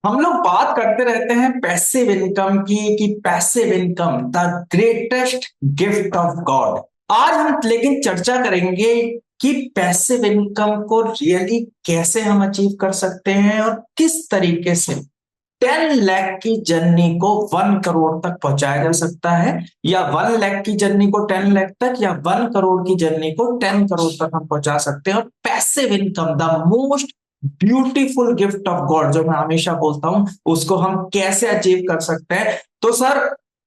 हम लोग बात करते रहते हैं पैसिव इनकम की कि passive income the greatest gift of God. आज हम लेकिन चर्चा करेंगे कि पैसिव इनकम को रियली कैसे हम अचीव कर सकते हैं और किस तरीके से 10 लाख की जर्नी को 1 करोड़ तक पहुंचाया जा सकता है, या 1 लाख की जर्नी को 10 लाख तक, या 1 करोड़ की जर्नी को 10 करोड़ तक हम पहुंचा सकते हैं। और passive income the most beautiful gift of God, जो मैं हमेशा बोलता हूं, उसको हम कैसे अचीव कर सकते हैं। तो सर,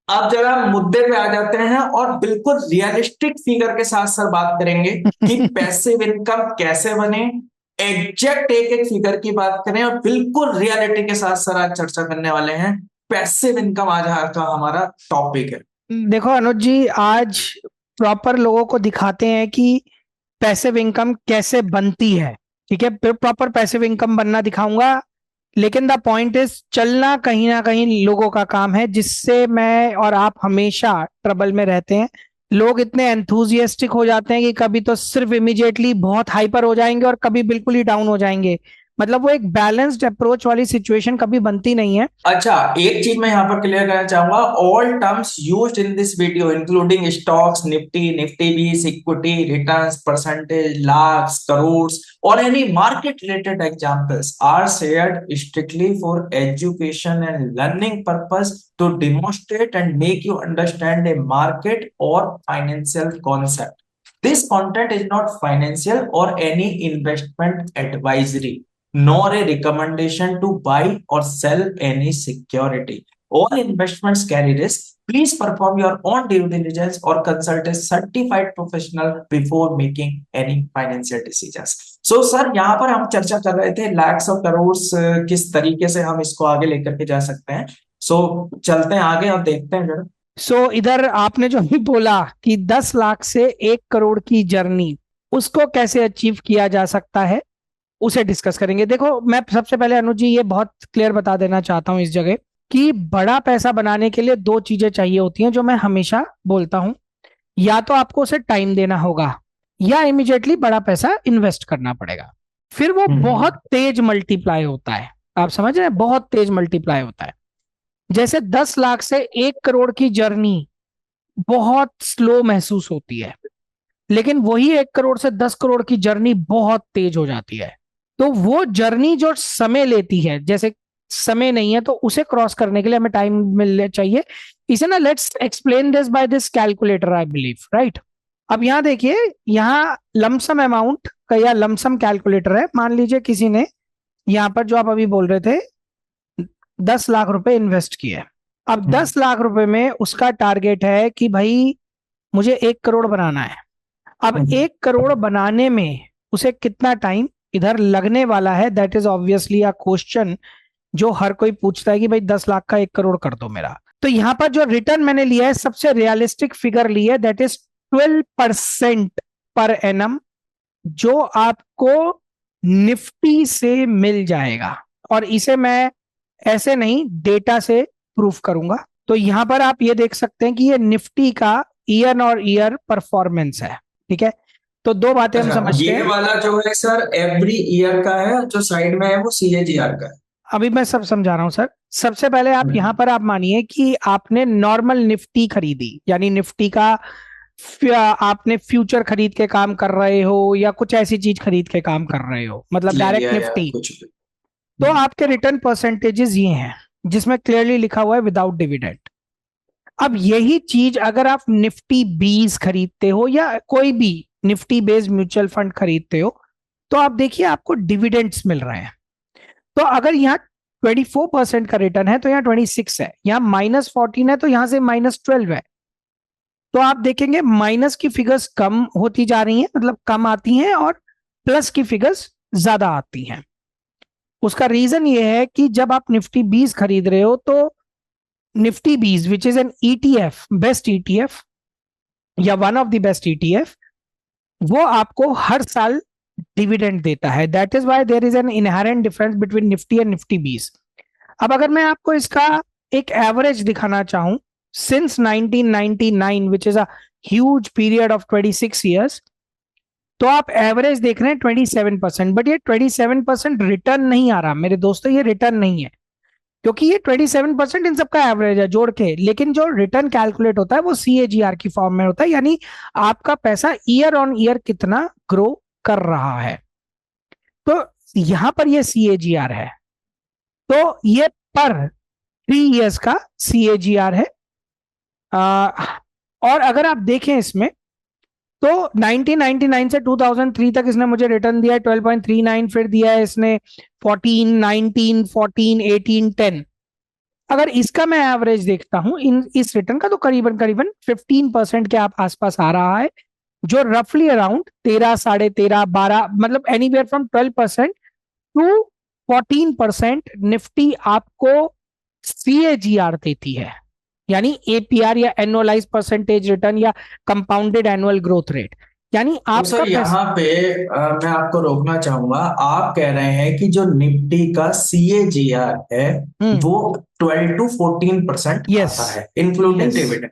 अब जरा मुद्दे पे आ जाते हैं और बिल्कुल रियलिस्टिक फिगर के साथ सर बात करेंगे कि पैसिव इनकम कैसे बने। एग्जैक्ट एक एक फिगर की बात करें और बिल्कुल रियलिटी के साथ सर आज चर्चा करने वाले हैं। पैसिव इनकम आज का हमारा टॉपिक है। देखो अनुज जी, आज प्रॉपर लोगों को दिखाते हैं कि पैसिव इनकम कैसे बनती है। ठीक है, प्रॉपर पैसिव इनकम बनना दिखाऊंगा। लेकिन द पॉइंट इज, चलना कहीं ना कहीं लोगों का काम है, जिससे मैं और आप हमेशा ट्रबल में रहते हैं। लोग इतने एंथुजियास्टिक हो जाते हैं कि कभी तो सिर्फ इमिडिएटली बहुत हाइपर हो जाएंगे और कभी बिल्कुल ही डाउन हो जाएंगे। मतलब वो एक बैलेंस्ड अप्रोच वाली सिचुएशन कभी बनती नहीं है। अच्छा, एक चीज मैं यहाँ पर क्लियर करना चाहूंगा। All terms used in this video including stocks, Nifty, Nifty बीस, equity, returns, percentage, lakhs, crore और any market related examples are shared strictly for education and learning purpose to demonstrate and make you understand a market और financial concept. This content is not financial or any investment advisory, nor a recommendation to buy or sell any security. All investments carry risk. Please perform your own due diligence or consult a certified professional before making any financial decisions. So sir, यहाँ पर हम चर्चा कर रहे थे लैक्स और करोड़ किस तरीके से हम इसको आगे लेकर के जा सकते हैं। So चलते हैं आगे और देखते हैं जरा। इधर आपने जो भी बोला कि 10 लाख से 1 करोड़ की जर्नी, उसको कैसे अचीव किया जा सकता है, उसे डिस्कस करेंगे। देखो, मैं सबसे पहले अनुज जी ये बहुत क्लियर बता देना चाहता हूं इस जगह कि बड़ा पैसा बनाने के लिए दो चीजें चाहिए होती हैं, जो मैं हमेशा बोलता हूं। या तो आपको उसे टाइम देना होगा, या इमिडिएटली बड़ा पैसा इन्वेस्ट करना पड़ेगा। फिर वो बहुत तेज मल्टीप्लाई होता है। आप समझ रहे हैं, बहुत तेज मल्टीप्लाई होता है। जैसे 10 लाख से 1 करोड़ की जर्नी बहुत स्लो महसूस होती है, लेकिन वही 1 करोड़ से 10 करोड़ की जर्नी बहुत तेज हो जाती है। तो वो जर्नी जो समय लेती है, जैसे समय नहीं है तो उसे क्रॉस करने के लिए हमें टाइम मिलना चाहिए। इसे ना, let's explain this by this calculator, I believe, right. अब यहाँ देखिए, यहाँ लमसम अमाउंट का या लमसम कैलकुलेटर है। मान लीजिए किसी ने यहाँ पर, जो आप अभी बोल रहे थे, 10 लाख रुपए इन्वेस्ट किए। अब 10 लाख रुपए में उसका टारगेट है कि भाई मुझे 1 करोड़ बनाना है। अब 1 करोड़ बनाने में उसे कितना टाइम इधर लगने वाला है, that is obviously a question जो हर कोई पूछता है कि भाई 10 लाख का 1 करोड़ कर दो मेरा। तो यहां पर जो रिटर्न मैंने लिया है, सबसे रियलिस्टिक फिगर ली है, दैट इज 12% पर एनम, जो आपको निफ्टी से मिल जाएगा। और इसे मैं ऐसे नहीं, डेटा से प्रूफ करूंगा। तो यहां पर आप ये देख सकते हैं कि ये निफ्टी का ईयर और ईयर परफॉर्मेंस है। ठीक है, तो दो बातें हम समझते ये हैं। वाला जो है सर एवरी ईयर का है, जो साइड में है वो CAGR का है। अभी मैं सब समझा रहा हूं सर। सबसे पहले आप यहां पर आप मानिए कि आपने नॉर्मल निफ्टी खरीदी, यानी निफ्टी का आपने फ्यूचर खरीद के काम कर रहे हो, या कुछ ऐसी चीज खरीद के काम कर रहे हो, मतलब ले डायरेक्ट लिया या निफ्टी। कुछ भी। तो आपके रिटर्न परसेंटेजेस ये हैं, जिसमें क्लियरली लिखा हुआ है विदाउट डिविडेंड। अब यही चीज अगर आप निफ्टी 20 खरीदते हो, या कोई भी निफ्टी बेस्ड म्यूचुअल फंड खरीदते हो, तो आप देखिए आपको डिविडेंड्स मिल रहे हैं। तो अगर यहाँ 24% का रिटर्न है तो यहाँ 26 है, यहाँ -14 है तो यहाँ से -12 है। तो आप देखेंगे माइनस की फिगर्स कम होती जा रही हैं, मतलब कम आती हैं, और प्लस की फिगर्स ज्यादा आती हैं। उसका रीजन ये है कि जब आप निफ्टी 20 खरीद रहे हो, तो Nifty 20 which is an ETF, best ETF या one of the best ETF, वो आपको हर साल डिविडेंड देता है। That is why there is an inherent difference between Nifty and Nifty 20। अब अगर मैं आपको इसका एक एवरेज दिखाना चाहूं, since 1999 which is a huge period of 26 years, तो आप एवरेज देख रहे हैं 27%। बट ये 27% रिटर्न नहीं आ रहा मेरे दोस्तों, ये रिटर्न नहीं है। क्योंकि ये 27% इन सबका एवरेज है जोड़ के, लेकिन जो रिटर्न कैलकुलेट होता है वो CAGR की फॉर्म में होता है, यानी आपका पैसा ईयर ऑन ईयर कितना ग्रो कर रहा है। तो यहां पर ये CAGR है, तो ये पर 3 इयर्स का CAGR है। और अगर आप देखें इसमें, तो 1999 से 2003 तक इसने मुझे रिटर्न दिया है 12.39, फिर दिया है इसने 14, 19, 14, 18, 10। अगर इसका मैं एवरेज देखता हूं इस रिटर्न का, तो करीबन करीबन 15% के आप आसपास आ रहा है, जो रफली अराउंड 13, 13.5, 12, मतलब एनीवेयर फ्रॉम 12% टू 14% निफ्टी आपको CAGR देती है, यानी APR या एनुअलाइज परसेंटेज रिटर्न या कंपाउंडेड एनुअल ग्रोथ रेट, यानी तो आपका सर यहाँ पे मैं आपको रोकना चाहूंगा। आप कह रहे हैं कि जो निफ्टी का CAGR है हम्म। वो 12 to 14% यस। आता है इंक्लूडिंग यस। डिविडेंड।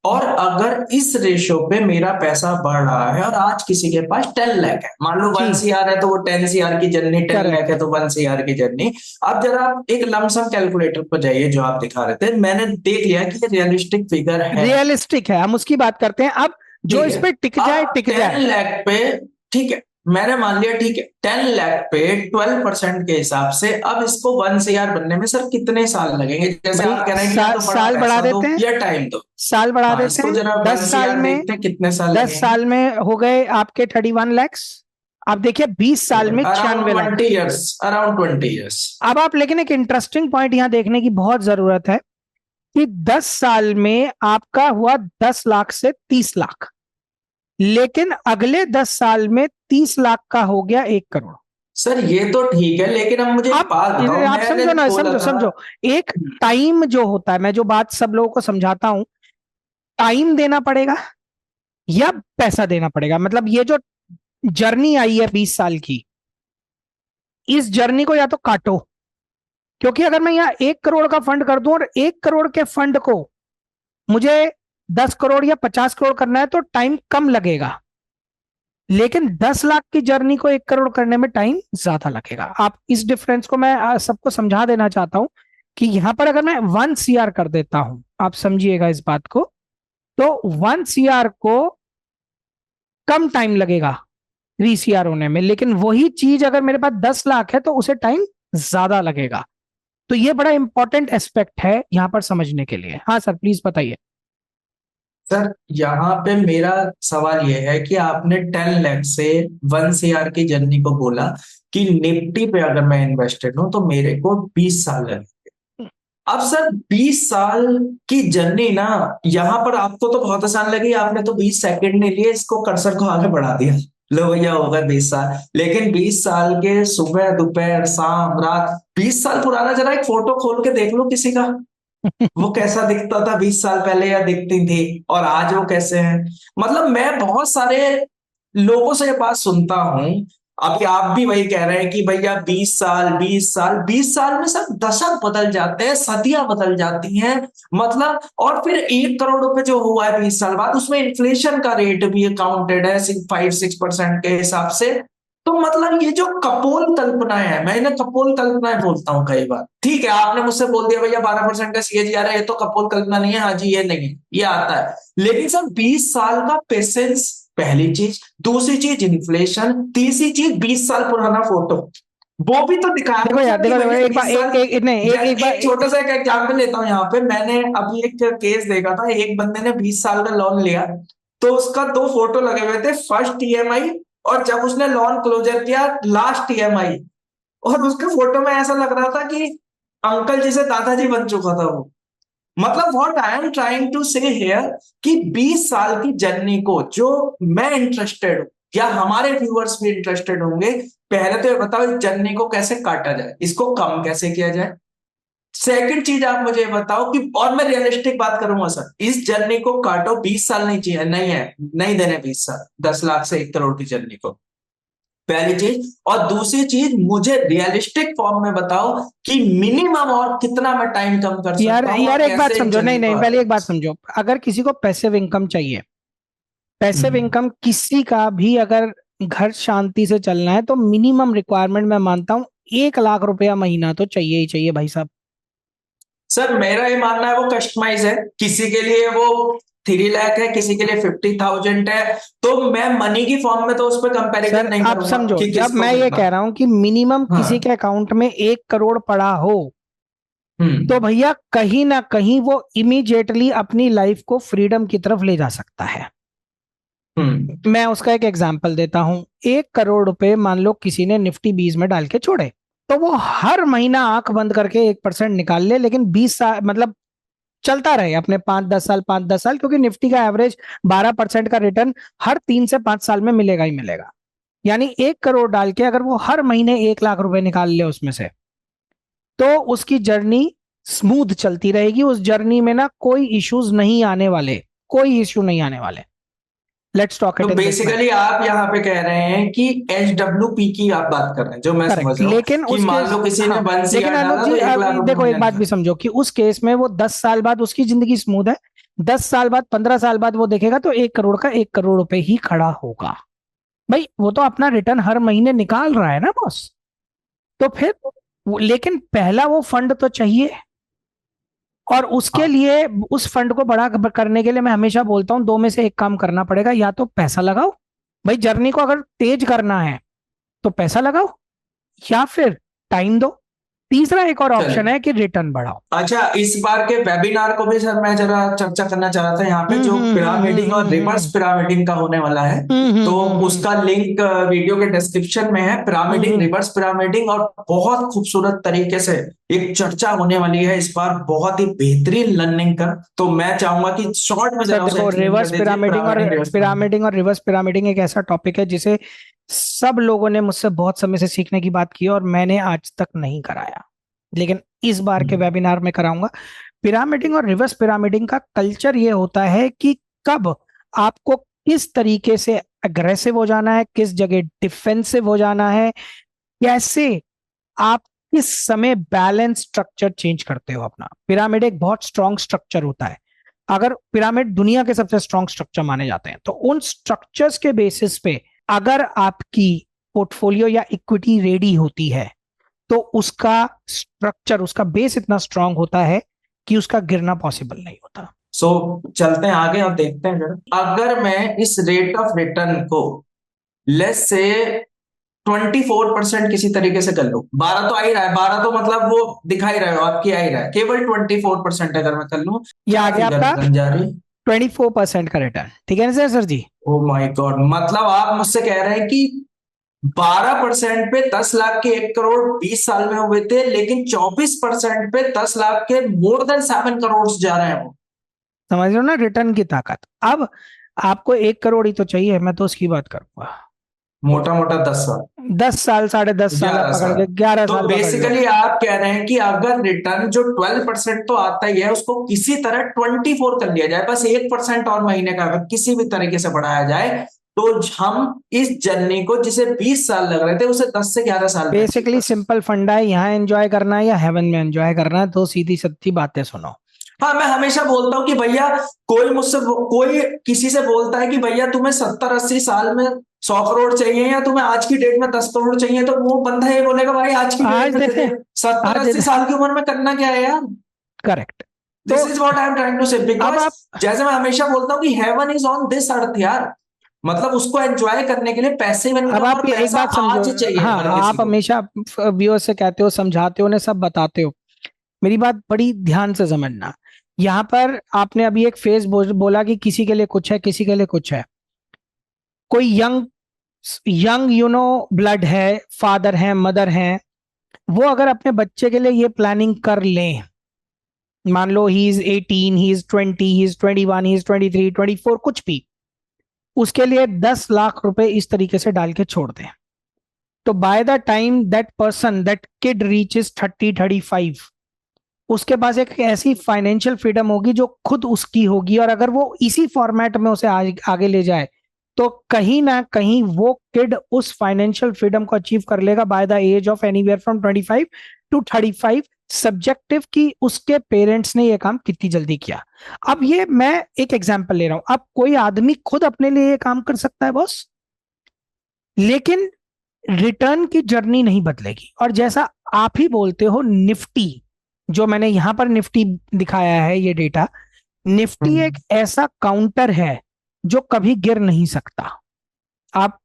और अगर इस रेशो पे मेरा पैसा बढ़ रहा है और आज किसी के पास 10 लाख है, मान लो जी। 1 CR है तो वो 10 CR की जर्नी, 10 लाख करेक्ट। है तो 1 CR की जर्नी। अब जरा आप एक लमसम कैलकुलेटर पर जाइए जो आप दिखा रहे थे, मैंने देख लिया कि ये रियलिस्टिक फिगर है। रियलिस्टिक है, हम उसकी बात करते हैं अब। जो ठीक इस है। पे टिक जाए अब टिक टेन जाए। लाख पे, ठीक है, मैंने मान लिया, ठीक है, 10 लाख पे 12% के हिसाब से अब इसको 1 CR बनने में सर कितने साल लगेंगे? जैसे भाई आप कह रहे हैं कि या तो बड़ा साल बढ़ा पैसा दो देते हैं, या टाइम दो। साल बढ़ा हाँ, देते इसको हैं। जरा वन 10 साल सी आर में, देखते हैं कितने साल 10 लगेंगे। साल में हो गए आपके 31 lakhs। आप देखिए 20 साल में around 96 lakh. 20 years, around 20 years. अब आप, लेकिन एक इंटरेस्टिंग पॉइंट यहां देखने की बहुत जरूरत है कि 10 साल में आपका हुआ 10 लाख से 30 लाख, लेकिन अगले 10 साल में 30 लाख का हो गया 1 करोड़। सर ये तो ठीक है, लेकिन अब मुझे एक आप बात बताओ, आप मैंने समझो ना, खोला समझो था। समझो। एक टाइम जो होता है, मैं जो बात सब लोगों को समझाता हूं, टाइम देना पड़ेगा या पैसा देना पड़ेगा। मतलब ये जो जर्नी आई है 20 साल की, इस जर्नी को या तो काटो, क्योंकि अगर मैं यहाँ 1 करोड़ का फंड कर दूं और 1 करोड़ के फंड को मुझे 10 करोड़ या 50 करोड़ करना है, तो टाइम कम लगेगा, लेकिन 10 लाख की जर्नी को 1 करोड़ करने में टाइम ज्यादा लगेगा। आप इस डिफरेंस को मैं सबको समझा देना चाहता हूं कि यहां पर अगर मैं 1 CR कर देता हूं, आप समझिएगा इस बात को, तो 1 CR को कम टाइम लगेगा 3 CR होने में, लेकिन वही चीज अगर मेरे पास 10 लाख है तो उसे टाइम ज्यादा लगेगा। तो ये बड़ा इंपॉर्टेंट एस्पेक्ट है यहां पर समझने के लिए। हाँ सर, प्लीज बताइए। सर यहाँ पे मेरा सवाल यह है कि आपने 10 लाख से 1 CR की जर्नी को बोला कि निफ्टी पे अगर मैं इन्वेस्टेड हूं तो मेरे को 20 साल लगे। अब सर 20 साल की जर्नी ना, यहाँ पर आपको तो बहुत आसान लगी, आपने तो 20 सेकंड नहीं लिए, इसको कर्सर को आगे बढ़ा दिया, लो भैया होगा 20 साल। लेकिन 20 साल के सुबह दोपहर शाम रात, 20 साल पुराना जरा एक फोटो खोल के देख लो किसी का, वो कैसा दिखता था 20 साल पहले या दिखती थी, और आज वो कैसे हैं। मतलब मैं बहुत सारे लोगों से ये बात सुनता हूं, अभी आप भी वही कह रहे हैं कि भैया 20 साल, 20 साल, 20 साल में सब दशक बदल जाते हैं, सदियां बदल जाती हैं। मतलब और फिर 1 करोड़ रुपए जो हुआ है 20 साल बाद, उसमें इन्फ्लेशन का रेट भी काउंटेड है 5-6% के हिसाब से। तो मतलब ये जो कपोल कल्पनाएं है, मैं इन्हें कपोल कल्पनाएं बोलता हूँ कई बार। ठीक है, आपने मुझसे बोल दिया भैया 12% का CAGR है, ये तो कपोल कल्पना नहीं है, हाँ जी ये नहीं है, ये आता है। लेकिन सर 20 साल का पेशेंस पहली चीज, दूसरी चीज इन्फ्लेशन, तीसरी चीज 20 साल पुराना फोटो, वो भी तो दिखा देखो दो यार, सर कि देखो देखो, भैया एक बार, 20 साल। नहीं, एक बार, एक छोटा सा एक एग्जाम्पल लेता हूँ यहाँ पे, मैंने अभी एक केस देखा था, एक बंदे ने 20 साल का लोन लिया, तो उसका दो फोटो लगे हुए थे, फर्स्ट EMI और जब उसने लोन क्लोजर किया लास्ट EMI। और उसके फोटो में ऐसा लग रहा था कि अंकल जैसे दादाजी बन चुका था वो। मतलब what I am trying to say here कि 20 साल की जर्नी को जो मैं इंटरेस्टेड हूं या हमारे व्यूअर्स भी इंटरेस्टेड होंगे, पहले तो ये बताओ इस जर्नी को कैसे काटा जाए, इसको कम कैसे किया जाए। सेकंड चीज आप मुझे बताओ कि, और मैं रियलिस्टिक बात करूंगा सर, इस जर्नी को काटो, 20 साल नहीं चाहिए, नहीं है, नहीं देने 20 साल 10 लाख से 1 करोड़ की जर्नी को, पहली चीज। और दूसरी चीज मुझे रियलिस्टिक फॉर्म में बताओ कि मिनिमम और कितना मैं टाइम कम कर यार सकता हूं यार, और एक बात कैसे इस समझो, नहीं जर्नी को नहीं, आगे पहले एक बढ़ बात सकता समझो। अगर किसी को पैसिव इनकम चाहिए, पैसिव हूं। इनकम किसी का भी अगर घर शांति से चलना है, तो मिनिमम रिक्वायरमेंट मैं मानता हूं 1 लाख रुपया महीना तो चाहिए ही चाहिए भाई साहब। सर मेरा ये मानना है वो कस्टमाइज है, किसी के लिए वो 3 लाख है, किसी के लिए 50,000 है, तो मैं मनी की फॉर्म में तो उस पर कंपैरिजन सर नहीं आप करूंगा समझो, कि जब किसको मैं ये कितना। कह रहा हूं कि मिनिमम किसी हाँ। के अकाउंट में 1 करोड़ पड़ा हो, तो हम्म। भैया कहीं ना कहीं वो इमीडिएटली अपनी लाइफ को फ्रीडम की तरफ ले जा सकता है। हम्म। मैं उसका एक एग्जांपल देता हूं। 1 करोड़ रुपए मान लो किसी ने निफ्टी 20 में डाल के छोड़े, तो वो हर महीना आंख बंद करके 1% निकाल ले, लेकिन 20 साल मतलब चलता रहे अपने 5-10 साल 5-10 साल, क्योंकि निफ्टी का एवरेज 12% का रिटर्न हर 3 से 5 साल में मिलेगा ही मिलेगा। यानी 1 करोड़ डाल के अगर वो हर महीने 1 लाख रुपए निकाल ले उसमें से, तो उसकी जर्नी स्मूथ चलती रहेगी। उस जर्नी में ना कोई इश्यूज नहीं आने वाले, कोई इश्यू नहीं आने वाले। लेट्स टॉक तो it in this manner. Basically आप यहाँ पे कह रहे हैं कि HWP की आप बात कर रहे हैं, जो मैं समझ करेक्ट, रहा हूँ लेकिन कि उस मान केस, लो किसी ने हाँ, 1 CR लेकिन अनुज डाला जी तो 1 लाख रुपए देखो एक महीना बात भी निकाल। समझो कि उस केस में वो 10 साल बाद उसकी जिंदगी स्मूथ है, 10 साल बाद 15 साल बाद वो देखेगा तो 1 करोड़ का 1 करोड़ रुपए ही खड़ा होगा। भाई वो तो अपना रिटर्न हर महीने निकाल रहा है ना बॉस। तो फिर लेकिन पहला वो फंड तो चाहिए, और उसके हाँ। लिए उस फंड को बड़ा करने के लिए मैं हमेशा बोलता हूं 2 में से 1 काम करना पड़ेगा। या तो पैसा लगाओ, भाई जर्नी को अगर तेज करना है तो पैसा लगाओ, या फिर टाइम दो। तीसरा एक और चल। ऑप्शन है कि रिटर्न बढ़ाओ। अच्छा, इस बार के वेबिनार को भी सर मैं जरा चर्चा करना चाह रहा था, यहाँ पे जो पिरामिडिंग और रिवर्स पिरामिडिंग का होने वाला है, तो उसका लिंक वीडियो के डिस्क्रिप्शन में है। पिरामिडिंग, रिवर्स पिरामिडिंग, और बहुत खूबसूरत तरीके से एक चर्चा होने वाली है इस बार, बहुत ही बेहतरीन लर्निंग का। तो मैं चाहूंगा कि शॉर्ट में सर जरा उसे देखो, एक्सप्लेन कर दीजिए, पिरामिडिंग, रिवर्स पिरामिडिंग। पिरामिडिंग और रिवर्स पिरामिडिंग एक ऐसा टॉपिक है जिसे सब लोगों ने मुझसे बहुत समय से सीखने की बात की, और मैंने आज तक नहीं कराया, लेकिन इस बार के वेबिनार में कराऊंगा। पिरामिडिंग और रिवर्स पिरामिडिंग का कल्चर ये होता है कि कब आपको किस तरीके से अग्रेसिव हो जाना है, किस जगह डिफेंसिव हो जाना है, कैसे आप किस समय बैलेंस स्ट्रक्चर चेंज करते हो अपना। पिरामिड एक बहुत स्ट्रॉन्ग स्ट्रक्चर होता है। अगर पिरामिड दुनिया के सबसे स्ट्रॉन्ग स्ट्रक्चर माने जाते हैं, तो उन स्ट्रक्चर्स के बेसिस पे अगर आपकी पोर्टफोलियो या इक्विटी रेडी होती है, तो उसका स्ट्रक्चर, उसका बेस इतना स्ट्रांग होता है कि उसका गिरना पॉसिबल नहीं होता। सो चलते हैं आगे और देखते हैं जरा, अगर मैं इस रेट ऑफ रिटर्न को लेस से 24% किसी तरीके से कर लूं, 12 तो आ ही रहा है, 12 तो मतलब वो दिखा ही रहे हो आपकी, आ ही रहा है, केवल 24% अगर मैं कर लूं, ये क्या आ गया फिगर आपका बन जा रही? 24% का रिटर्न, ठीक है ना sir ji. Oh my God, मतलब आप मुझसे कह रहे हैं कि 12% पे 10 लाख के 1 करोड़ 20 साल में हुए थे, लेकिन 24% पे 10 लाख के मोर देन 7 करोड़ जा रहे हैं वो। समझ रहे हो ना रिटर्न की ताकत। अब आपको 1 करोड़ ही तो चाहिए, मैं तो उसकी बात करूंगा। मोटा मोटा 10 साल, 10 साल, 10.5 साल आप ग्यारह पकड़ साल के, ग्यारह तो साल पकड़ लो। बेसिकली आप कह रहे हैं कि अगर रिटर्न जो 12% तो आता ही है, उसको किसी तरह 24 कर लिया जाए, बस 1% और महीने का अगर किसी भी तरीके से बढ़ाया जाए, तो हम इस जर्नी को जिसे 20 साल लग रहे थे उसे 10 से 11 साल में अचीव बेसिकली कर सकते सिंपल फंडा है, यहाँ एंजॉय करना है या हेवन में एंजॉय करना है, तो सीधी सच्ची बातें सुनो। हैं। हाँ, मैं हमेशा बोलता हूँ कि भैया, कोई मुझसे कोई किसी से बोलता है कि भैया तुम्हें 70-80 साल में 100 करोड़ चाहिए, या तुम्हें आज की डेट में 10 करोड़ चाहिए, तो वो बंदा ये बोलेगा भाई आज की डेट आज में दे दे दे, दे। सत्तर आज दे अस्सी दे। साल की उम्र में करना क्या है यार? करेक्ट। तो this is what I am trying to say, अब बिकॉज आप, जैसे मैं हमेशा बोलता हूँ कि heaven is on this earth यार, मतलब उसको एंजॉय करने के लिए पैसिव अब इनकम आप और ये एक पैसा बात समझो। आज चाहिए हाँ, हर किसी आप को। हमेशा व्यूअर्स से कहते हो, समझाते हो, उन्हें सब बताते हो। मेरी बात बड़ी ध्यान से समझना। यहाँ पर आपने अभी एक फेज बोला कि किसी के लिए कुछ है, किसी के लिए कुछ है। कोई यंग यंग ब्लड है, फादर है, मदर है, वो अगर अपने बच्चे के लिए ये प्लानिंग कर लें, मान लो he is 18, he is 20, he is 21, he is 23, 24, कुछ भी, उसके लिए 10 लाख रुपए इस तरीके से डाल के छोड़ दें, तो by the time that person, that kid reaches 30-35, उसके पास एक ऐसी फाइनेंशियल फ्रीडम होगी जो खुद उसकी होगी। और अगर वो इसी फॉर्मेट में उसे आगे ले जाए, तो कहीं ना कहीं वो किड उस फाइनेंशियल फ्रीडम को अचीव कर लेगा by the age of anywhere from 25 to 35, subjective कि उसके पेरेंट्स ने ये काम कितनी जल्दी किया। अब ये मैं एक एग्जांपल ले रहा हूं। अब कोई आदमी खुद अपने लिए ये काम कर सकता है बॉस, लेकिन रिटर्न की जर्नी नहीं बदलेगी। और जैसा आप ही बोलते हो, निफ्टी जो मैंने यहाँ पर निफ्टी दिखाया है ये डेटा, निफ्टी एक ऐसा काउंटर है जो कभी गिर नहीं सकता। आप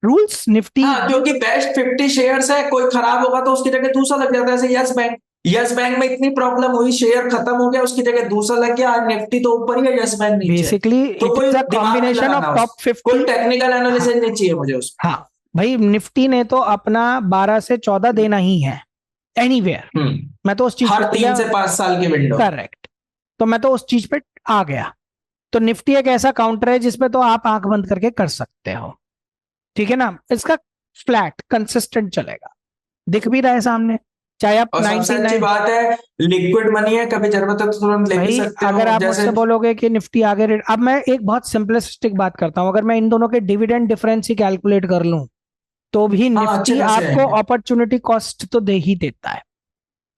रूल्स निफ्टी, हाँ, क्योंकि बेस्ट 50 शेयर्स है, कोई खराब होगा तो उसकी जगह दूसरा लग जाता है। जैसे यस बैंक में इतनी प्रॉब्लम हुई, शेयर खत्म हो गया, उसकी जगह दूसरा लग गया। आज निफ्टी तो ऊपर ही है, यस बैंक नीचे है। बेसिकली तो इट कोई इज अ दिमाग नहीं कॉम्बिनेशन ऑफ लगाना, टॉप कोई 50। टेक्निकल एनालिसिस नहीं चाहिए मुझे उसमें। हाँ भाई, निफ्टी ने तो अपना 12 से 14 देना ही है एनीवेयर। मैं तो उस चीज हर पे 3 से 5 साल की विंडो। करेक्ट, तो मैं तो उस चीज पे आ गया। तो निफ्टी एक ऐसा काउंटर है जिसमें तो आप आंख बंद करके कर सकते हो, ठीक है ना। इसका फ्लैट कंसिस्टेंट चलेगा, दिख भी रहा है सामने, चाहे आप और सबसे अच्छी 99। बात है, लिक्विड मनी है, कभी जरूरत है तो तुरंत ले भी भाई सकते अगर हो। आप जैसे मुझसे बोलोगे कि निफ्टी आगे रेट, अब मैं एक बहुत सिंपलिस्टिक बात करता हूं, अगर मैं इन दोनों के डिविडेंड डिफरेंस ही कैलकुलेट कर लूं तो भी हाँ, अच्छे निफ्टी खासे आपको आएंगे। अपॉर्चुनिटी कॉस्ट तो दे ही देता है,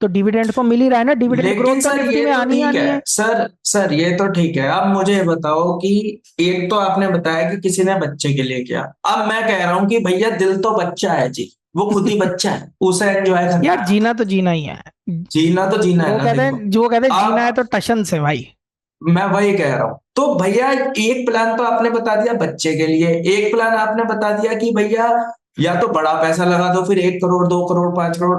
तो डिविडेंड तो मिल ही रहा है ना, डिविडेंड लेकिन ग्रोथ तो सर निफ्टी ये में तो आनी ही ठीक आनी है, है। सर ये तो ठीक है। अब मुझे ये बताओ कि एक तो आपने बताया कि किसी ने बच्चे के लिए किया, अब मैं कह रहा हूं कि भैया दिल तो बच्चा है जी, वो खुद ही बच्चा है, उसे एंजॉय करना यार है। जीना तो जीना ही है। जीना तो जीना है वो ना, कहते देखो। हैं, जो कहते हैं जीना है अब तो टशन से भाई। मैं वही कह रहा हूं, तो भैया एक प्लान तो आपने बता दिया बच्चे के लिए, एक प्लान आपने बता दिया कि भैया या तो बड़ा पैसा लगा दो, फिर 1 करोड़, 2 करोड़, 5 करोड़।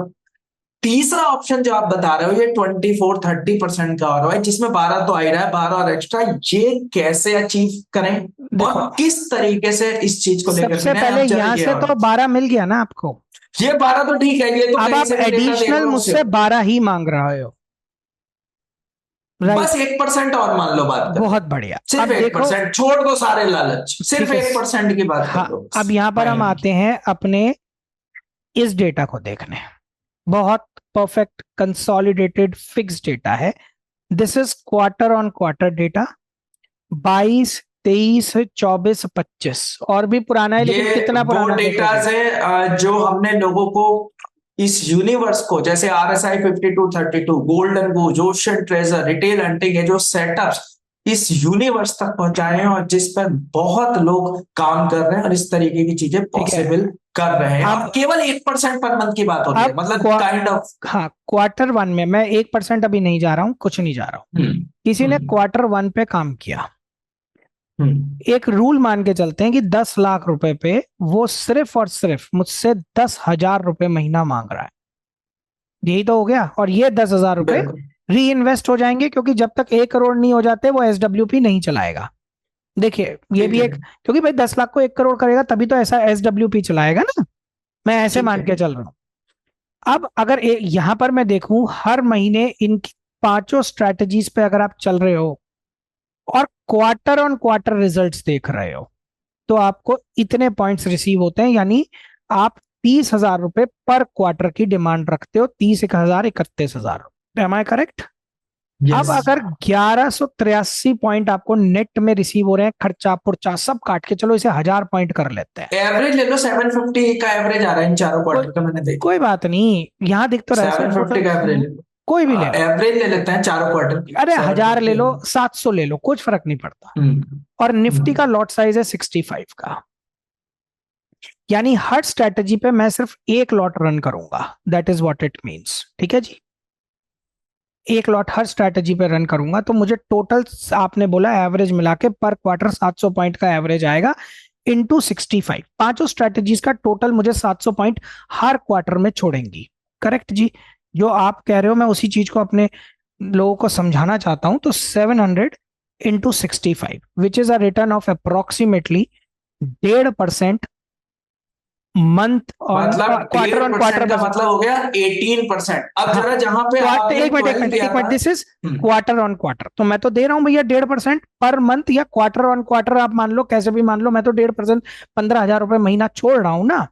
तीसरा ऑप्शन जो आप बता रहे हो, ये 24-30% का और है, जिसमें 12 तो आ ही रहा है, 12 और एक्स्ट्रा, ये कैसे अचीव करें देखो, और किस तरीके से इस चीज को लेकर के सबसे ना पहले हम यहां चलेंगे। से और तो 12 मिल गया ना आपको, ये 12 तो ठीक है, ये तो अब कहीं आप से भी डेटा देख एडिशनल लो उससे। मुझसे 12 ही मांग रहे हो, बस राइट। 1% और मान लो, बात कर लो। बहुत बढ़िया, सिर्फ अब एक देखो, परसेंट छोड़ दो, सारे लालच, सिर्फ ठीक है। 1% की बात कर हाँ, लो अब बस। यहां पर हम फाइनल। आते हैं अपने इस डेटा को देखने। बहुत परफेक्ट कंसोलिडेटेड फिक्स डेटा है। This is quarter on quarter data, 22, 23, 24, 25, और भी पुराना है, लेकिन ये कितना वो पुराना देखोगे। डेटाज है जो हमने लोगों को इस यूनिवर्स को, जैसे RSI 5232, golden goes, ocean treasure, retail hunting है, जो सेटअप्स इस यूनिवर्स तक पहुंचाए हैं और जिस पर बहुत लोग काम कर रहे हैं और इस तरीके की चीजें ठीक है, पॉसिबल कर रहे हैं। और अब केवल 1% पर मंथ की बात होती है, अब मतलब क्वा, काइंड ऑफ। हाँ, क्वार्टर वन में मैं 1% अभी नहीं जा रहा हूं, कुछ नहीं जा रहा हूं। हम्म। किसी ने हम्म। क्वार्टर वन पे काम किया, हम्म। एक रूल मान के चलते हैं कि 10 लाख रुपए पे वो सिर्फ और सिर्फ मुझसे 10,000 रुपए महीना मांग रहा है, यही तो हो गया। और ये 10,000 रुपए बिल्कुल। री इन्वेस्ट हो जाएंगे, क्योंकि जब तक 1 करोड़ नहीं हो जाते वो SWP नहीं चलाएगा। देखिए ये ठीक भी है। एक, क्योंकि भाई 10 लाख को 1 करोड़ करेगा तभी तो ऐसा SWP चलाएगा ना, मैं ऐसे ठीक मान है। के चल रहा हूं। अब अगर यहां पर मैं देखूं हर महीने इन पांचों स्ट्रैटेजीज पे अगर आप चल रहे हो और क्वार्टर ऑन क्वार्टर रिजल्ट्स देख रहे हो, तो आपको इतने पॉइंट्स रिसीव होते हैं, यानी आप 30,000 रुपए पर क्वार्टर की डिमांड रखते हो, 30, 1,000, 31,000। Am I correct. अब यस। अगर 1183 पॉइंट आपको नेट में रिसीव हो रहे हैं, खर्चा पुर्चा सब काट के, चलो इसे 1,000 पॉइंट कर लेते हैं। एवरेज ले लो, 750 का एवरेज आ रहा है इन चारों कोई क्वार्टर का, मैंने देखा। कोई बात नहीं, यहां दिख तो रहा है सर 750 टोटल। का एवरेज ले लो। कोई भी ले लो, एवरेज ले लेते हैं चारों क्वार्टर की, अरे सेवन 1,000 ले फिफ्टी लो, 700 ले लो, कुछ फर्क नहीं पड़ता। और निफ्टी का लॉट साइज है 65 का, यानी हर स्ट्रेटजी पे मैं सिर्फ एक लॉट रन करूंगा, that is what it means, ठीक है जी। एक लॉट हर स्ट्रैटेजी पे रन करूंगा, तो मुझे टोटल, आपने बोला एवरेज मिला के पर क्वार्टर 700 पॉइंट का एवरेज आएगा इंटू 65। पांचों स्ट्रैटेजीज का टोटल मुझे 700 पॉइंट हर क्वार्टर में छोड़ेंगी, करेक्ट जी। जो आप कह रहे हो मैं उसी चीज को अपने लोगों को समझाना चाहता हूं। तो 700 into 65 which is a return of approximately 1.5% month on मतलब क्वार्टर डेढ़ ऑन क्वार्टर परसेंट का बेसिस। मतलब हो गया 18%। अब हाँ, जरा जहां पे क्वार्टर, आपने एक मिनट एक 12 मिनट दिया एक मिनट, था। This is quarter on quarter, तो मैं तो दे रहा हूं भैया 1.5% पर मंथ, या क्वार्टर ऑन क्वार्टर आप मान लो, कैसे भी मान लो, मैं तो 1.5%, 15,000 रुपए महीना छोड़ रहा हूं ना।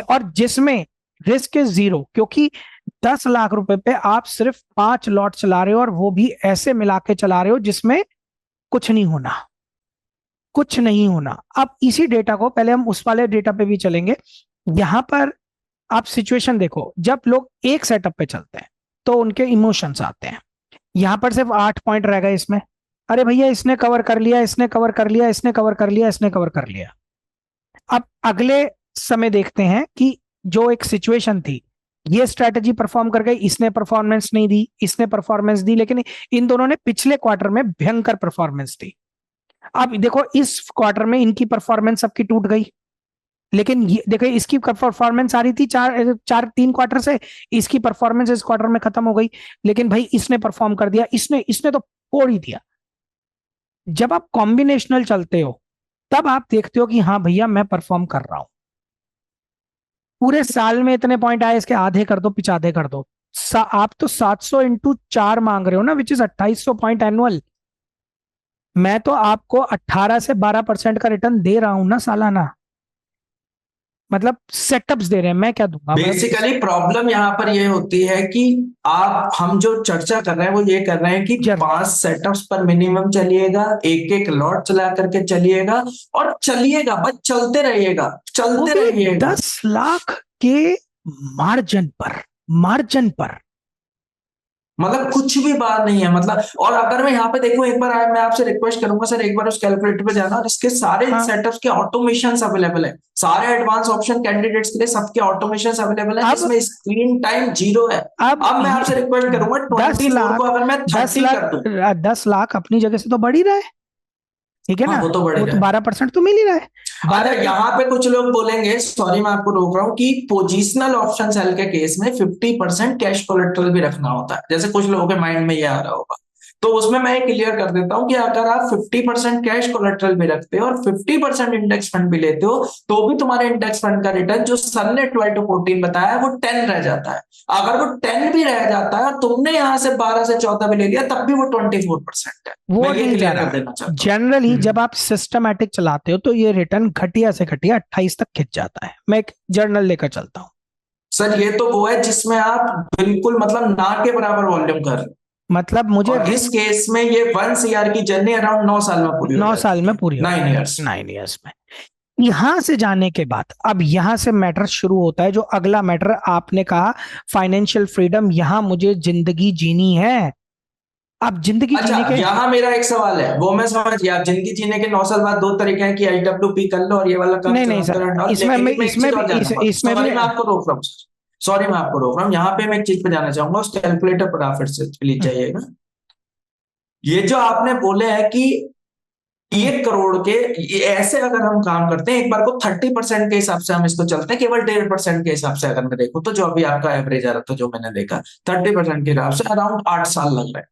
और जिसमें रिस्क इज जीरो, क्योंकि 10 लाख रुपए पे आप सिर्फ 5 लॉट चला रहे हो, और वो भी ऐसे मिला के चला रहे हो जिसमें कुछ नहीं होना, कुछ नहीं होना। अब इसी डेटा को, पहले हम उस वाले डेटा पे भी चलेंगे। यहां पर आप सिचुएशन देखो, जब लोग एक सेटअप पे चलते हैं तो उनके इमोशंस आते हैं। यहां पर सिर्फ 8 पॉइंट रह गए इसमें, अरे भैया इसने कवर कर लिया, इसने कवर कर लिया, इसने कवर कर लिया, इसने कवर कर लिया। अब अगले समय देखते हैं कि जो एक सिचुएशन थी ये स्ट्रेटेजी परफॉर्म कर गई, इसने परफॉर्मेंस नहीं दी, इसने परफॉर्मेंस दी, लेकिन इन दोनों ने पिछले क्वार्टर में भयंकर परफॉर्मेंस दी। अब देखो इस क्वार्टर में इनकी परफॉर्मेंस सबकी टूट गई, लेकिन ये देखो इसकी परफॉर्मेंस आ रही थी तीन क्वार्टर से, इसकी परफॉर्मेंस इस क्वार्टर में खत्म हो गई, लेकिन भाई इसने परफॉर्म कर दिया, इसने इसने तो फोड़ ही दिया। जब आप कॉम्बिनेशनल चलते हो तब आप देखते हो कि हाँ भैया मैं परफॉर्म कर रहा हूं। पूरे साल में इतने पॉइंट आए, इसके आधे कर दो, पिछाधे कर दो। आप तो 700 इंटू 4 मांग रहे हो ना, विच इज 2800 पॉइंट एनुअल। मैं तो आपको 18 से 12% का रिटर्न दे रहा हूं ना सालाना, मतलब सेटअप्स दे रहे हैं, मैं क्या दूंगा। बेसिकली प्रॉब्लम यहाँ पर ये होती है कि हम जो चर्चा कर रहे हैं वो ये कर रहे हैं कि 5 सेटअप्स पर मिनिमम चलिएगा, एक एक लॉट चला करके चलिएगा और चलिएगा, बस चलते रहिएगा, चलते रहिएगा 10 लाख के मार्जिन पर मतलब कुछ भी बात नहीं है। मतलब और अगर मैं यहाँ पे देखूं, एक बार मैं आपसे रिक्वेस्ट करूंगा सर, एक बार उस कैलकुलेटर पे जाना और इसके सारे सेटअप्स के ऑटोमेशन अवेलेबल है, सारे एडवांस ऑप्शन कैंडिडेट्स के लिए सबके ऑटोमेशन अवेलेबल है, जिसमें स्क्रीन टाइम 0 है। अब मैं आपसे रिक्वेस्ट करूंगा 24 को अगर मैं 30 कर दूं, 10 लाख अपनी जगह से तो बढ़ ही रहा है, ठीक है ना, वो तो बढ़ेगा, 12% तो मिल ही रहा है। अरे यहाँ पे कुछ लोग बोलेंगे, सॉरी मैं आपको रोक रहा हूँ, कि पोजिशनल ऑप्शन सेल के केस में 50% कैश कोलेट्रल भी रखना होता है, जैसे कुछ लोगों के माइंड में ये आ रहा होगा। तो उसमें मैं क्लियर कर देता हूं कि अगर आप 50% कैश कोलेट्रल भी रखते हो और 50% इंडेक्स फंड भी लेते हो, तो भी तुम्हारे इंडेक्स फंड का रिटर्न जो सर ने 12 to 14 बताया वो 10 रह जाता है। अगर वो 10 भी रह जाता है और तुमने यहां से 12 से 14 भी ले लिया, तब भी वो 24% है। वो मैं ये नहीं क्लियर कर देना चाहता हूं। जनरली जब आप सिस्टमैटिक चलाते हो तो ये रिटर्न घटिया से घटिया 28 तक खिंच जाता है। मैं एक जर्नल लेकर चलता हूं सर, ये तो वो है जिसमें आप बिल्कुल मतलब ना के बराबर वॉल्यूम कर रहे हो। मतलब मुझे और इस केस में ये 1 CR की जर्नी अराउंड 9 साल में पूरी हो 9 जाती साल में है, पूरी हो 9 इयर्स 9 इयर्स में। यहां से जाने के बाद अब यहां से मैटर शुरू होता है, जो अगला मैटर आपने कहा फाइनेंशियल फ्रीडम। यहां मुझे जिंदगी जीनी है। अब जिंदगी अच्छा, जीने के यहाँ मेरा एक सवाल है, वो मैं समझ गया, जिंदगी जीने के 9 साल बाद 2 तरीके हैं कि HWP कर लो और ये वाला काम नहीं नहीं चलाते सर, रहना। इसमें लेकिन मैं मैं एक चीज और जानना चाहूंगा, इसमें सॉरी भी मैं आपको रोक रहा हूँ, सॉरी मैं आपको रोक रहा हूँ, यहाँ पे मैं एक चीज पे जाना चाहूंगा, उस कैलकुलेटर पर आप फिर से प्लीज जाइएगा। ये जो आपने बोले है कि 1 करोड़ के, ऐसे अगर हम काम करते हैं, एक बार को 30% के हिसाब से हम इसको चलते हैं, केवल 1.5% के हिसाब से अगर मैं देखूं, तो जो अभी आपका एवरेज आ रहा था जो मैंने देखा 30% के हिसाब से अराउंड 8 साल लग रहे हैं।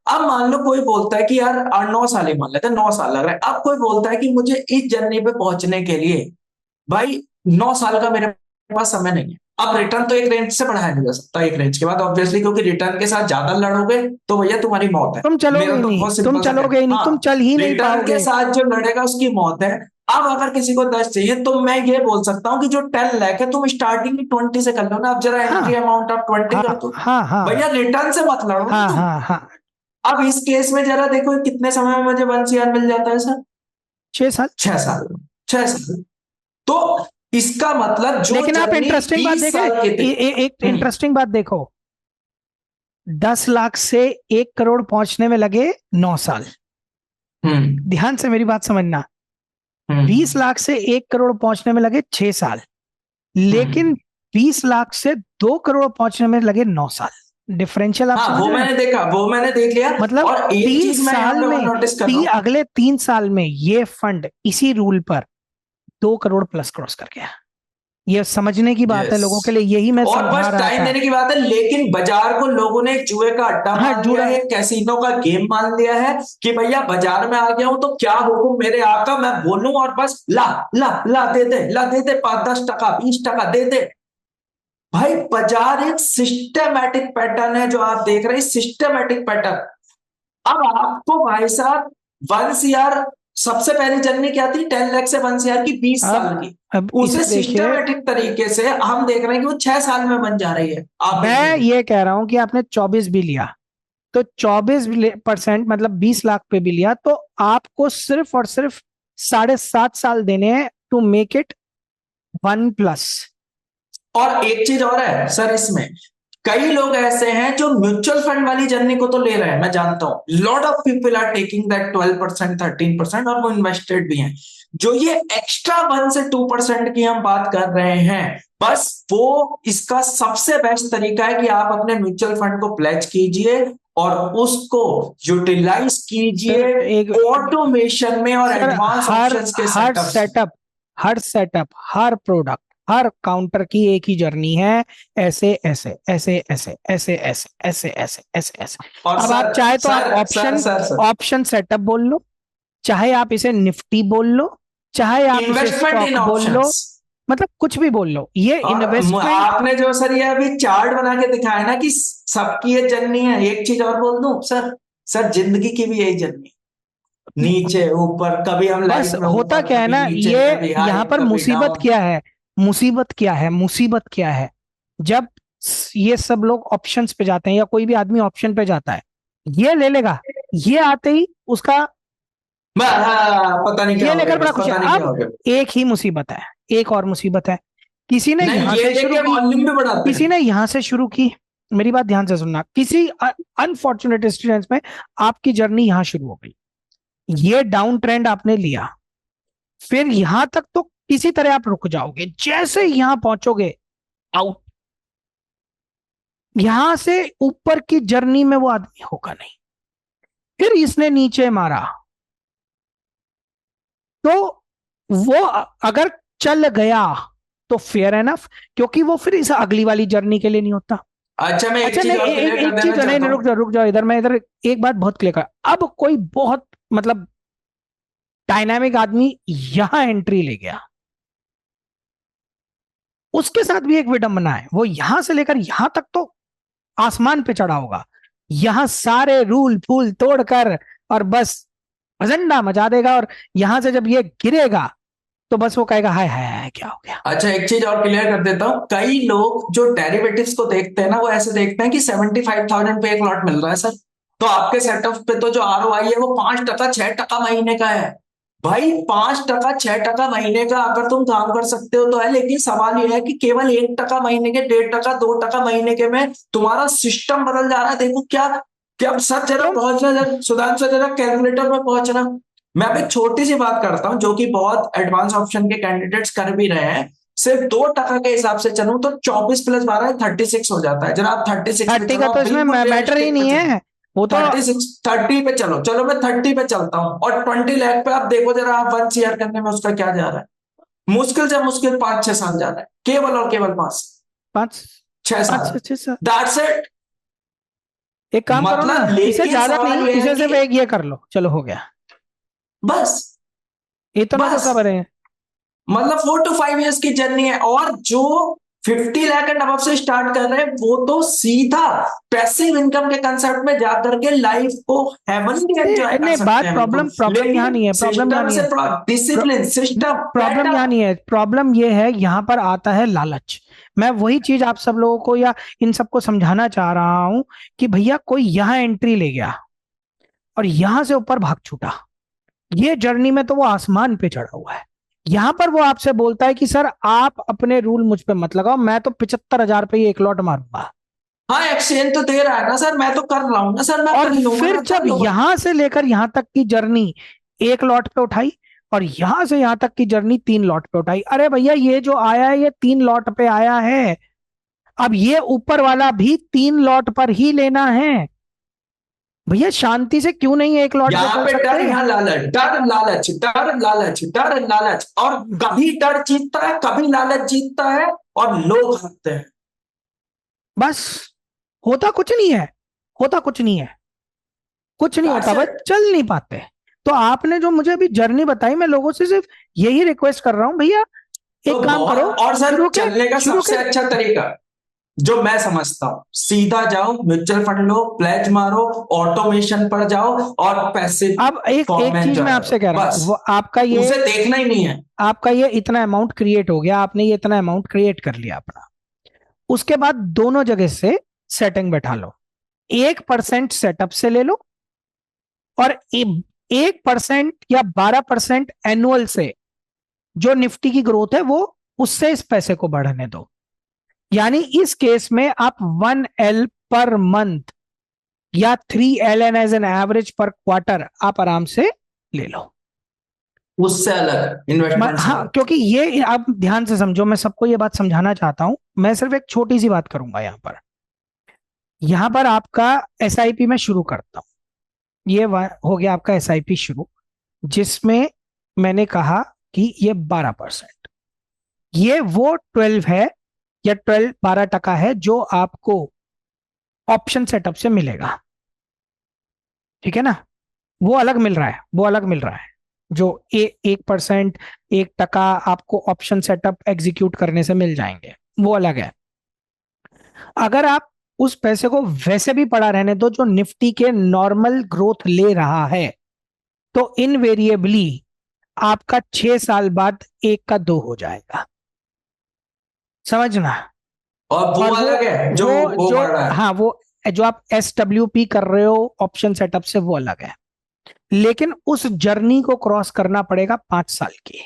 अब मान लो कोई बोलता है कि यार 9 साल ही मान लेते हैं, 9 साल लग रहा है। अब कोई बोलता है कि मुझे इस जर्नी पे पहुंचने के लिए भाई 9 साल का मेरे पास समय नहीं है। अब रिटर्न तो एक रेंज से बढ़ाया नहीं जा सकता, एक रेंज के बाद ऑब्वियसली, क्योंकि रिटर्न के साथ ज्यादा लड़ोगे तो भैया तुम्हारी मौत है। तुम चलोगे मेरा ही तो नहीं, बहुत तुम सिंपल सा चलोगे ही नहीं, हाँ, तुम चल ही नहीं रिटर्न के पाओगे। साथ जो लड़ेगा उसकी मौत है। अब अगर किसी को 10 चाहिए तो मैं ये बोल सकता हूँ कि जो 10 लाख है तुम स्टार्टिंग 20 से कर लो ना, अब जरा एंट्री हाँ अमाउंट आप 20 कर हाँ दो, हाँ हाँ भैया रिटर्न से मत लड़ो ना हाँ तुम। हाँ हाँ। अब इस केस में जरा देखो कितने समय में मुझे 1 CR मिल जाता है सर, 6 साल। 6 साल, 6 साल। तो इसका मतलब जो लेकिन आप जर्नी इंटरेस्टिंग बात 20 देखें, साल की थी। एक इंटरेस्टिंग बात देखो, 10 लाख से 1 करोड़ पहुंचने में लगे 9 साल। हम्म ध्यान से मेरी बात समझना, 20 हम्म लाख से 1 करोड़ पहुंचने में लगे 6 साल, लेकिन 20 लाख से 2 करोड़ पहुंचने में लगे 9 साल। डिफरेंशियल आप हाँ, समझ वो रहे हैं? मैंने देखा, वो मैंने देख लिया। मतलब और एक 3 चीज मैं यहाँ साल पे और में, नोटिस कर रहा हूँ, अगले 3 साल में ये फंड इसी रूल पर 2 करोड़ प्लस क्रॉस कर गया। ये समझने की बात है यस, लोगों के लिए, यही मैं और समझा बस रहा टाइम था। देने की बात है, लेकिन बाजार को लोगों ने एक जुए का अड्डा हाँ मान लिया जुड़ा। है, कैसीनो का गेम मान लिया है कि भैया बाजार में आ गया हूं तो क्या हुकुम मेरे आका, मैं बोलूं और बस ला ला ला दे दे, ला दे दे, 5-10 टका 20 टका दे दे। भाई बाजार एक सिस्टमैटिक पैटर्न है जो आप देख रहे हैं, सिस्टमैटिक पैटर्न। अब आपको भाई साहब 1 CR, सबसे पहली जर्नी क्या थी, 10 लाख से 1 CR की 20 साल की, अब उसे इसे देखिए, सिस्टमैटिक तरीके से हम देख रहे हैं कि वो 6 साल में बन जा रही है। आप मैं देखिए, ये कह रहा हूं कि आपने 24 भी लिया तो 24% मतलब 20 लाख पे भी लिया तो आपको सिर्फ और सिर्फ 7.5 साल देने हैं टू मेक इट 1+। और एक चीज और है सर इसमें, कई लोग ऐसे हैं जो म्यूचुअल फंड वाली जर्नी को तो ले रहे हैं, मैं जानता हूं lot of people are taking that 12% 13%, और वो इन्वेस्टेड भी हैं। जो ये एक्स्ट्रा 1 से 2% की हम बात कर रहे हैं, बस वो इसका सबसे बेस्ट तरीका है कि आप अपने म्यूचुअल फंड को प्लेज कीजिए और उसको यूटिलाइज सर कीजिए एक ऑटोमेशन में और सर एडवांस हर ऑप्शंस के हर सेटअप। सेटअप हर प्रोडक्ट हर काउंटर की एक ही जर्नी है, ऐसे ऐसे ऐसे ऐसे ऐसे ऐसे ऐसे ऐसे ऐसे ऐसे। और अब आप सर चाहे तो आप sir sir sir sir option setup बोल लो, चाहे आप इसे निफ्टी बोल लो, चाहे आप इसे इन्वेस्टमेंट इन स्टॉक बोल लो, ऑप्शंस। मतलब कुछ भी बोल लो, ये और इन्वेस्टमेंट। आपने जो सर ये अभी चार्ट बना के दिखाया ना कि सबकी ये जर्नी है, एक चीज और बोल दूं सर, सर जिंदगी की भी यही जर्नी, नीचे ऊपर, कभी हम बस लाइफ में होता ऊपर क्या है कभी ना, नीचे ये कभी हाई यहाँ पर कभी मुसीबत डाउन। क्या है, मुसीबत क्या है, ये सब लोग ऑप्शंस पे जाते हैं या कोई भी आदमी ऑप्शन पे जाता है, ये ले लेगा, ये आते ही उसका पता नहीं क्या ये हो गया, लेकर बड़ा बस खुश है। पता नहीं क्या अब हो गया। एक ही मुसीबत है, एक और मुसीबत है, किसी ने नहीं यहां ये से देख शुरू के की, वॉल्यूम भी बढ़ाते किसी हैं। ने यहां से शुरू की, मेरी बात ध्यान से सुनना, किसी अनफॉर्चुनेट इंसिडेंस में आपकी जर्नी यहां शुरू हो गई, ये डाउन ट्रेंड आपने लिया, फिर यहां तक तो किसी तरह आप रुक जाओगे, जैसे यहां पहुंचोगे आउट, यहां से ऊपर की जर्नी में वो आदमी होगा नहीं। फिर इसने नीचे मारा तो वो अगर चल गया तो फेयर एनफ, क्योंकि वो फिर इस अगली वाली जर्नी के लिए नहीं होता। अच्छा मैं एक अच्छा चीज नहीं, और क्लियर कर एक देना चीज नहीं चाहता नहीं, हूँ। रुक जाओ इधर, मैं इधर एक बात बहुत क्लियर कर, अब कोई बहुत मतलब डायनामिक आदमी यहां एंट्री ले गया, उसके साथ भी एक विडंबना है, वो यहां से लेकर यहां तक तो आसमान पे चढ़ा होगा, यहां सारे रूल फूल तोड़कर और बस झंडा मचा देगा, और यहां से जब ये गिरेगा तो बस वो कहेगा हाय हाय हाय क्या हो गया। अच्छा एक चीज और क्लियर कर देता हूँ, कई लोग जो डेरिवेटिव्स को देखते हैं ना, वो ऐसे देखते हैं कि 75,000 पे एक लॉट मिल रहा है सर, तो आपके सेटअप पे तो जो आरओआई है वो 5% 6% महीने का है। भाई 5% 6% महीने का अगर तुम काम कर सकते हो तो है, लेकिन सवाल यह है कि केवल 1% महीने के, 1.5% 2% महीने के में तुम्हारा सिस्टम बदल जा रहा है। देखो क्या क्या सर, जरा क्यों? पहुंचना, जरा सुधांशु जरा कैलकुलेटर में पहुंचना। मैं अब एक छोटी सी बात करता हूं जो कि बहुत एडवांस ऑप्शन के कैंडिडेट्स कर भी रहे हैं। सिर्फ 2% के हिसाब से चलूं तो 24 + 12 36 हो जाता है। जरा आप 36 पे 30 चलो, का तो आप इसमें बिल्कुल मैटर ही रियलिस्टिक पे नहीं चलो। है, वो तो 36 30 पे चलो, चलो मैं 30 पे चलता हूँ, और 20 लाख पे आप देखो जरा, आप 1 CR करने में उसका क्या जा रहा है, मुश्किल से मुश्किल 5-6 साल जा रहा है, केवल और केवल 5 छह 5 साल 6 दैट्स इट। एक काम करो ना, मतलब इसे लेकिन ज्यादा सवाल नहीं, यह है इसे कि सिर्फ एक ये कर लो, चलो हो गया, बस इतना तो बस सबर है। मतलब 4 to 5 years की जर्नी है, और जो 50 लाख एंड अबव से स्टार्ट कर रहे हैं वो तो सीधा पैसिव इनकम के कंसेप्ट में जाकर के लाइफ को हेवनली एंजॉय नहीं कर नहीं, सकते बात हैं प्रॉब्लम बिल्कुल, प्रॉब्लम यहाँ लेकिन नहीं है, प्रॉब्लम यहाँ सिस्टम नहीं से है, डिसिप्लिन सिस्टम प्रॉब्लम यहाँ पैटर्न। नहीं है, प्रॉब्लम ये है यहाँ पर आता है लालच। मैं वही चीज आप सब लोगों को या इन सबको समझाना चाह रहा हूं कि भैया कोई यहाँ एंट्री ले गया और यहां से ऊपर भाग छूटा, ये जर्नी में तो वो आसमान पे चढ़ा हुआ है, यहां पर वो आपसे बोलता है कि सर आप अपने रूल मुझ पे मत लगाओ, मैं तो 75,000 पे ही एक लॉट मारूंगा। हाँ एक्सचेंज तो दे रहा है ना सर, मैं तो कर रहा हूँ ना सर, मैं और कर लूंगा फिर ना, कर जब लूंगा। यहां से लेकर यहां तक की जर्नी एक लॉट पे उठाई, और यहां से यहां तक की जर्नी 3 लॉट पे उठाई, अरे भैया ये जो आया है ये 3 लॉट पे आया है, अब ये ऊपर वाला भी 3 लॉट पर ही लेना है, भैया शांति से क्यों नहीं एक लॉट पे यहाँ चल पे डर, सकते। यहाँ लालच, डर लालच डर लालच डर लालच, और कभी डर जीतता है कभी लालच जीतता है, और लोग हारते हैं। बस होता कुछ नहीं है, होता कुछ नहीं है, कुछ नहीं That's होता, बस it। चल नहीं पाते। तो आपने जो मुझे अभी जर्नी बताई, मैं लोगों से सिर्फ यही रिक्वेस्ट कर रहा हूं, भैया तो एक काम करो, बहुत, और सर शुरू के चलने का शुरू सबसे के अच्छा तरीका जो मैं समझता हूं, सीधा जाओ म्यूचुअल फंड लो, प्लेज मारो, ऑटोमेशन पर जाओ, और पैसे अब एक फॉर्म एक में चीज एंजॉय मैं करो, आपसे कह रहा बस हूं, वो उसे देखना ही नहीं है। आपका ये इतना अमाउंट क्रिएट हो गया, आपने ये इतना अमाउंट क्रिएट कर लिया अपना, उसके बाद दोनों जगह से सेटिंग बैठा लो, 1% सेटअप से ले लो, और 1% या 12% एनुअल से जो निफ्टी की ग्रोथ है वो, उससे इस पैसे को बढ़ने दो, यानी इस केस में आप 1L पर मंथ या 3LN एज एन एवरेज पर क्वार्टर आप आराम से ले लो। उससे अलग इन्वेस्टमेंट से हाँ, अलग। क्योंकि ये आप ध्यान से समझो, मैं सबको ये बात समझाना चाहता हूं। मैं सिर्फ एक छोटी सी बात करूंगा यहां पर आपका SIP में शुरू करता हूं। ये हो गया आपका SIP शुरू, जिसमें मैंने कहा कि ये 12%, ये वो 12 है या 12 है जो आपको ऑप्शन सेटअप से मिलेगा। ठीक है ना, वो अलग मिल रहा है, वो अलग मिल रहा है। जो 1%, 1% आपको ऑप्शन सेटअप एग्जीक्यूट करने से मिल जाएंगे, वो अलग है। अगर आप उस पैसे को वैसे भी पड़ा रहने दो जो निफ्टी के नॉर्मल ग्रोथ ले रहा है, तो इनवेरिएबली आपका 6 साल बाद 1 का 2 हो जाएगा। समझना। और वो और अलग है जो वो जो बढ़ रहा है। हाँ, वो जो आप SWP कर रहे हो ऑप्शन सेटअप से, वो अलग है। लेकिन उस जर्नी को क्रॉस करना पड़ेगा 5 साल की,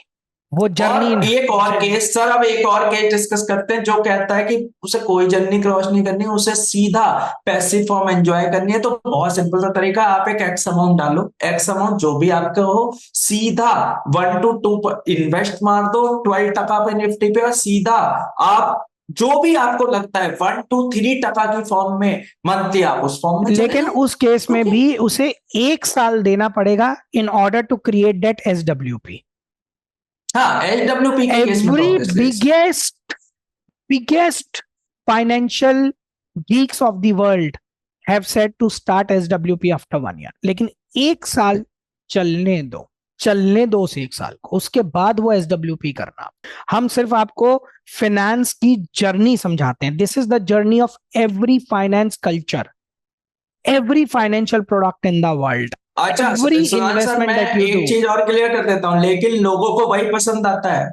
वो जर्नी। और एक और केस सर, अब एक और केस डिस्कस करते हैं जो कहता है कि उसे कोई जर्नी क्रॉस नहीं करनी, उसे सीधा पैसिव फॉर्म एंजॉय करनी है। तो बहुत सिंपल सा तरीका, आप एक एक्स अमाउंट डालो, एक्स अमाउंट जो भी आपका हो, सीधा 1 to 2 इन्वेस्ट मार दो 12% पे निफ्टी पे, और सीधा आप जो भी आपको लगता है 1 to 3% की फॉर्म में मंथली आप उस फॉर्म में चले लेकिन जाओ। उस केस में भी उसे 1 साल देना पड़ेगा in order to create that SWP। हाँ, SWP के केस में तो Every obviously biggest financial geeks of the world have said to start SWP after 1 year, लेकिन 1 साल चलने दो उसे 1 साल को, उसके बाद वो SWP करना। हम सिर्फ आपको फाइनेंस की जर्नी समझाते हैं। This is the journey of every finance culture, every financial product in the world, अच्छा एवरी सुनान सर, इन्वेस्टमेंट मैं दैट यू एक डू। चीज और क्लियर कर देता हूँ, लेकिन लोगों को वही पसंद आता है,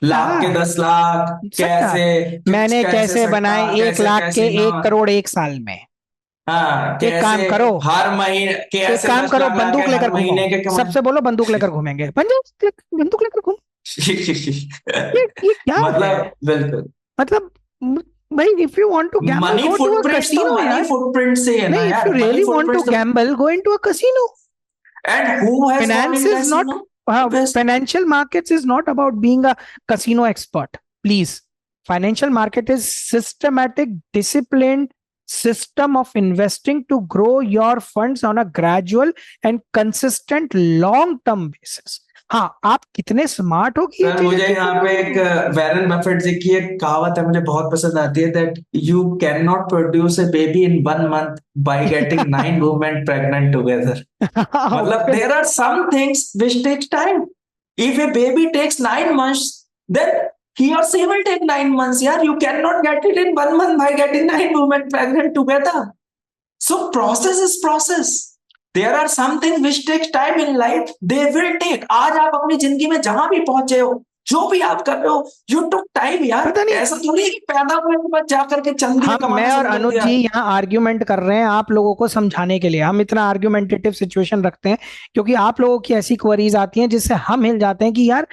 लाख के 10 लाख सट्टा, कैसे, मैंने कैसे कैसे सट्टा, बनाए 1 लाख के कैसीनो। 1 करोड़ 1 साल में। हाँ, एक काम कैसे करो, हर महीने, एक कैसे काम दस करो, लाख ला के बंदूक हर लेकर घूमो, महीने के कमाए। सबसे बोलो बंदूक लेकर घूमेंगे, बंदूक लेकर घूम। ये क्या है? मतलब बिल्कुल, मतलब भाई, if you want to gamble money go to a footprints तो कसिनो मनी यार। फुटप्रिंट से है ना नहीं, इफ यू यार, money really want to footprints तो। Gamble go into a casino. And who has gone Finance in is not, casino obviously. financial markets is not about being a casino expert. Please. Financial market is systematic, disciplined system of investing to grow your funds on a gradual and consistent long term basis. हाँ, आप कितने smart हो कि ये sir चीजें मुझे ठीक यहाँ पे एक वैरन बफेट जी की एक कहावत है, मुझे बहुत पसंद आती है, that you can not produce a baby in 1 month by getting 9 women pregnant together. मतलब there are some things which takes time. If a baby takes 9 months, then he or she will take 9 months, यार। You cannot get it in 1 month by getting 9 women pregnant together. So process is process. There are some things which takes time in life. They will take. आज आप अपनी जिंदगी में जहां भी पहुंचे हो, जो भी आप कर रहे हो, you took time यार। पता नहीं, ऐसा थोड़ी है कि पैदा हुए के बाद जाकर के चल दिया, हम, कमाना मैं और शुरू कर अनुज दिया। जी यहाँ आर्ग्यूमेंट कर रहे हैं आप लोगों को समझाने के लिए। हम इतना आर्ग्यूमेंटेटिव सिचुएशन रखते हैं क्योंकि आप लोगों की ऐसी क्वेरीज आती हैं जिससे हम हिल जाते हैं कि यार,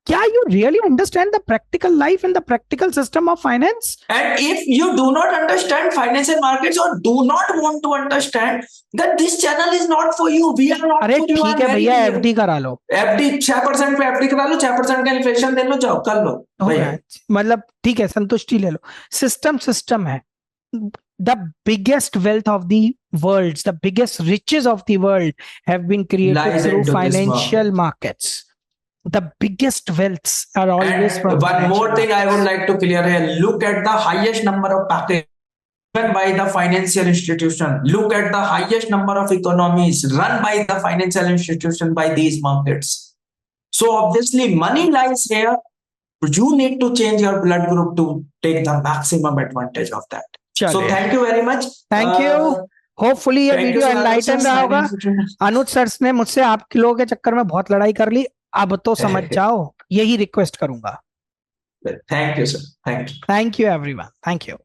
क्या you really understand the practical life and the practical system of finance? And if you do not understand financial markets or do not want to understand, then this channel is not for you. We are not अरे for you. ठीक है भैया, FD करा लो। FD 6% पे FD करा लो, 6% का inflation दे लो, जाओ कर लो हो भैया। गया, मतलब ठीक है, संतुष्टि ले लो। सिस्टम है। The biggest wealth of the world, the biggest riches of the world have been created Lies through into this financial market. markets. The biggest wealths are always And from one financial more thing I would markets. like to clear here. Look at the highest number of package run by the financial institution. Look at the highest number of economies run by the financial institution by these markets. So obviously money lies here. You need to change your blood group to take the maximum advantage of that. So चलिए, thank you very much. Thank you. Hopefully ये Thank you video Sonali sir, enlighten रहा होगा। signing for Anuj sir ने मुझसे आप kilo के चक्कर में बहुत लड़ाई कर ली, अब तो समझ जाओ, यही रिक्वेस्ट करूंगा। Thank you sir. Thank you. Thank you everyone, thank you.